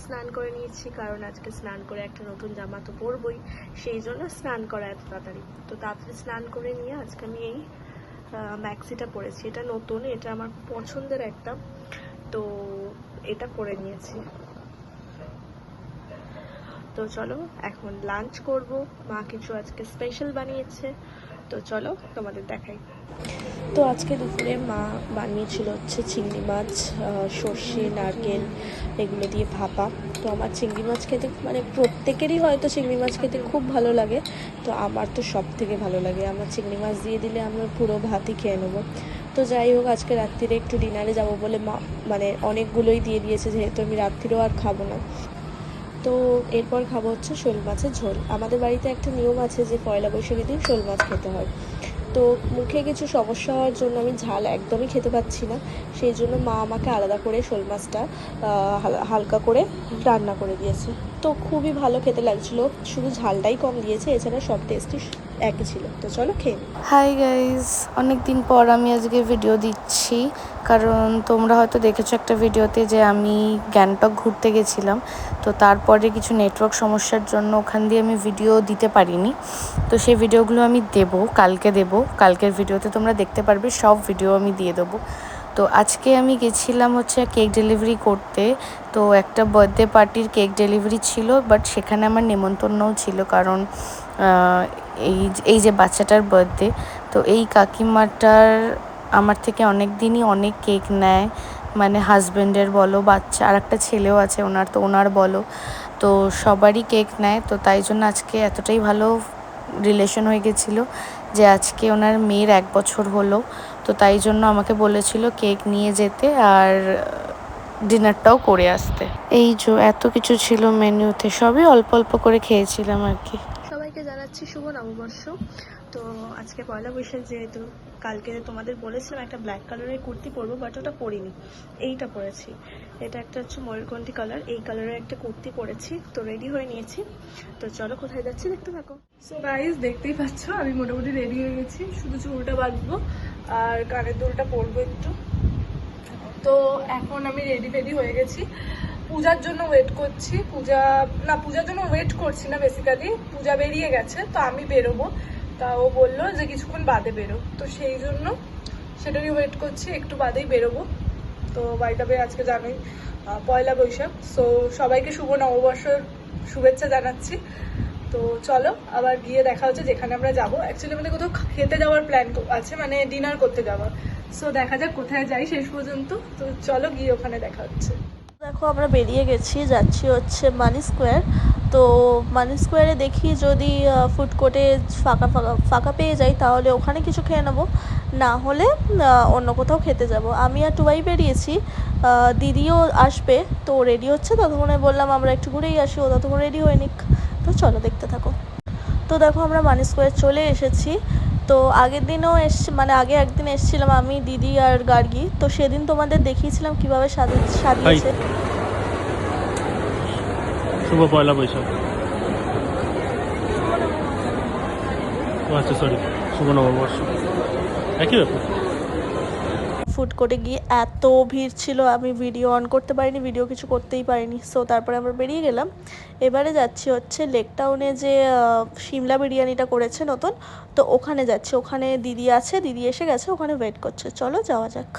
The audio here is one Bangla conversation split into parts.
স্নান করে নিয়েছি, কারণ আজকে স্নান করে একটা নতুন জামা তো পরবই, সেই জন্য স্নান করা এত তাড়াতাড়ি। তো তাড়াতাড়ি স্নান করে নিয়ে আজকে আমি এই ম্যাক্সিটা পরেছি। এটা নতুন, এটা আমার পছন্দের একটা, তো এটা পরে নিয়েছি। তো চলো এখন লাঞ্চ করব। মা কিছু আজকে স্পেশাল বানিয়েছে, তো চলো তোমাদের দেখাই। তো আজকে দুপুরে মা বানিয়েছিল হচ্ছে চিংড়ি মাছ, সর্ষে, নারকেল এগুলো দিয়ে ভাপা। তো আমার চিংড়ি মাছ খেতে মানে প্রত্যেকেরই হয়তো চিংড়ি মাছ খেতে খুব ভালো লাগে, তো আমার তো সব থেকে ভালো লাগে। আমার চিংড়ি মাছ দিয়ে দিলে আমরা পুরো ভাতই খেয়ে নেবো। তো যাই হোক, আজকে রাত্রিরে একটু ডিনারে যাব বলে মা মানে অনেকগুলোই দিয়ে দিয়েছে, যেহেতু আমি রাত্রিরেও আর খাবো না। তো এরপর খাবো হচ্ছে শোল মাছের ঝোল। আমাদের বাড়িতে একটা নিয়ম আছে যে পয়লা বৈশাখের দিন শোল মাছ খেতে হয়। তো মুখে কিছু সমস্যা হওয়ার জন্য আমি ঝাল একদমই খেতে পাচ্ছি না, সেই জন্য মা আমাকে আলাদা করে শোল মাছটা হালকা করে রান্না করে দিয়েছে। তো খুবই ভালো খেতে লাগছিলো, শুধু ঝালটাই কম দিয়েছে, এছাড়া সব টেস্টই একই ছিল। তো চলো খেয়ে। হাই গাইজ, অনেক দিন পর আমি আজকে ভিডিও দিচ্ছি, কারণ তোমরা হয়তো দেখেছো একটা ভিডিওতে যে আমি গ্যাংটক ঘুরতে গেছিলাম। তো তারপরে কিছু নেটওয়ার্ক সমস্যার জন্য ওখান দিয়ে আমি ভিডিও দিতে পারিনি। তো সেই ভিডিওগুলো আমি কালকের ভিডিওতে তোমরা দেখতে পারবে, সব ভিডিও আমি দিয়ে দেবো। তো আজকে আমি গেছিলাম হচ্ছে কেক ডেলিভারি করতে। তো একটা বার্থডে পার্টির কেক ডেলিভারি ছিল, বাট সেখানে আমার নেমন্তন্নও ছিল, কারণ এই যে বাচ্চাটার বার্থডে। তো এই কাকিমাটার আমার থেকে অনেক দিনই অনেক কেক নেয়, মানে হাজব্যান্ডের বলো, বাচ্চা আর একটা ছেলেও আছে ওনার, তো ওনার বলো, তো সবারই কেক নেয়। তো তাই জন্য আজকে এতটাই ভালো রিলেশন হয়ে গেছিলো যে আজকে ওনার মেয়ের 1 বছর হলো। তো তাই জন্য আমাকে বলেছিল কেক নিয়ে যেতে আর ডিনারটাও করে আসতে। এই যে এত কিছু ছিল মেনুতে, সবই অল্প অল্প করে খেয়েছিলাম আর কি। সবাইকে জানাচ্ছি শুভ নববর্ষ। তো আজকে পয়লা বৈশাখ, যেহেতু কালকে তোমাদের বলেছিলাম একটা ব্ল্যাক কালারের কুর্তি পরবো, বাট ওটা পরিনি, এইটা পরেছি। এটা একটা হচ্ছে ময়ূরকণ্ঠী কালার, এই কালারের একটা কুর্তি পরেছি। তো রেডি হয়ে নিয়েছি, তো চলো কোথায় যাচ্ছি দেখতে থাকো। সো গাইস, দেখতেই পাচ্ছ আমি মোটামুটি রেডি হয়ে গেছি, শুধু চুলটা বাঁধবো আর কানের দুলটা পরবো একটু। তো এখন আমি রেডি হয়ে গেছি, পূজার জন্য ওয়েট করছি। পূজার জন্য ওয়েট করছি না, বেসিক্যালি পূজা বেরিয়ে গেছে, তো আমি বেরোবো। তা ও বললো যে কিছুক্ষণ বাদে বেরো, তো সেই জন্য সেটারই ওয়েট করছি, একটু বাদেই বেরোবো। তো বাই দ্য ওয়ে, আজকে জানোই পয়লা বৈশাখ, সো সবাইকে শুভ নববর্ষের শুভেচ্ছা জানাচ্ছি। তো চলো আবার গিয়ে দেখা হচ্ছে যেখানে আমরা যাবো। অ্যাকচুয়ালি আমাদের কোথাও খেতে যাওয়ার প্ল্যান আছে, মানে ডিনার করতে যাওয়ার। সো দেখা যাক কোথায় যাই শেষ পর্যন্ত। তো চলো গিয়ে ওখানে দেখা হচ্ছে। দেখো আমরা বেরিয়ে গেছি, যাচ্ছি হচ্ছে মানি স্কোয়ার। তো মানি স্কোয়ারে দেখি যদি ফুড কোর্টে ফাঁকা পেয়ে যাই, তাহলে ওখানে কিছু খেয়ে নেবো, না হলে অন্য কোথাও খেতে যাব। আমি আর টুবাই বেরিয়েছি, দিদিও আসবে, তো রেডি হচ্ছে। ততক্ষণে বললাম আমরা একটু ঘুরেই আসি, ও ততক্ষণ রেডি হয়ে নিক। তো চলো দেখতে থাকো। তো দেখো আমরা মানি স্কোয়ার চলে এসেছি। তো আগের দিনও আগে একদিন এসেছিলাম আমি, দিদি আর গার্গী। তো সেদিন তোমাদের দেখিয়েছিলাম কিভাবে সাজিয়েছে। শুভ পয়লা বৈশাখ। আচ্ছা সরি, শুভ নববর্ষ, একই ব্যাপার। ফুড কোর্টে গিয়ে এত ভিড় ছিল, আমি ভিডিও অন করতে পারিনি, ভিডিও কিছু করতেই পারিনি। সো তারপরে আমরা বেরিয়ে গেলাম। এবারে যাচ্ছি হচ্ছে লেক টাউনে, যে সিমলা বিরিয়ানিটা করেছে নতুন, তো ওখানে যাচ্ছি। ওখানে দিদি আছে, দিদি এসে গেছে, ওখানে ওয়েট করছে। চলো যাওয়া যাক।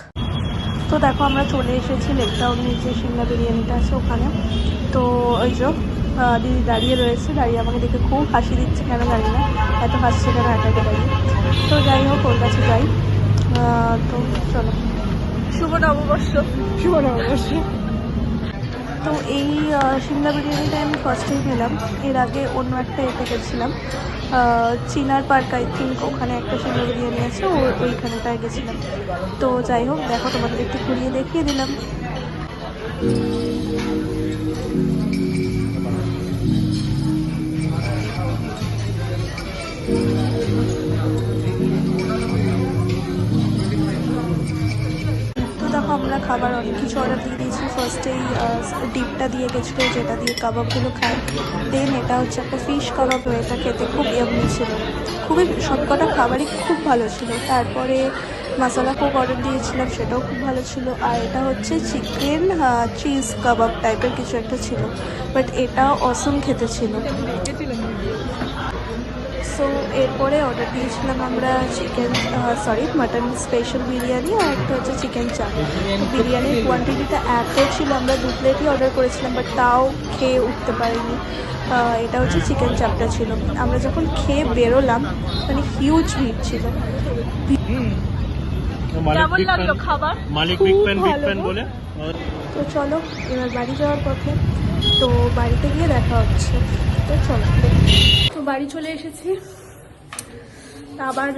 তো দেখো আমরা চলে এসেছি লেক টাউনে, যে সিমলা বিরিয়ানিটা আছে ওখানে। তো ওই যে দিদি দাঁড়িয়ে রয়েছে, দাঁড়িয়ে আমাকে দেখে খুব হাসি দিচ্ছে, কেন জানি না এত হাসছে কেন একাকে দাঁড়িয়ে। তো যাই হোক, ওর কাছে যাই। তো চলো, শুভ নববর্ষ। শুভ নববর্ষ। তো এই সিমলা বিরিয়ানিটা আমি ফার্স্টেই পেলাম, এর আগে অন্য একটা এতে গেছিলাম, চিনার পার্ক আই থিঙ্ক, ওখানে একটা সিমলা বিরিয়ানি আছে, ওইখানটায় গেছিলাম। তো যাই হোক, দেখো তোমাদের একটু ঘুরিয়ে দেখিয়ে দিলাম। তো দেখো আমরা আমরা খাবার অনেক কিছু অর্ডার দিয়ে দিয়েছি। ফার্স্টেই ডিপটা দিয়ে গেছিলো, যেটা দিয়ে কাবাবগুলো খায়। দেন এটা হচ্ছে একটা ফিশ কাবাব, এটা খেতে খুব ইয়াম্মি ছিল, খুবই সবকটা খাবারই খুব ভালো ছিল। তারপরে মশলা কোক অর্ডার দিয়েছিলাম, সেটাও খুব ভালো ছিল। আর এটা হচ্ছে চিকেন চিজ কাবাব টাইপের কিছু একটা ছিল, বাট এটা অসম খেতে ছিল। সো এরপরে অর্ডার দিয়েছিলাম আমরা মাটন স্পেশাল বিরিয়ানি, আর একটা হচ্ছে চিকেন চাপ। বিরিয়ানির কোয়ান্টিটিটা এত ছিল, আমরা 2 প্লেটই অর্ডার করেছিলাম, বাট তাও খেয়ে উঠতে পারিনি। এটা হচ্ছে চিকেন চাপটা ছিল। আমরা যখন খেয়ে বেরোলাম, মানে হিউজ ভিড় ছিল। কেমন লাগলো খাবার? মালিক খুব বিগ ফ্যান ভালো। বলে। তো চলো এবার বাড়ি যাওয়ার পথে, তো বাড়িতে গিয়ে দেখা হচ্ছে। তো চলো, তো বাড়ি চলে এসেছি, আবার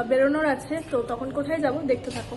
বেরোনোর আছে, তো তখন কোথায় যাব দেখতে থাকো।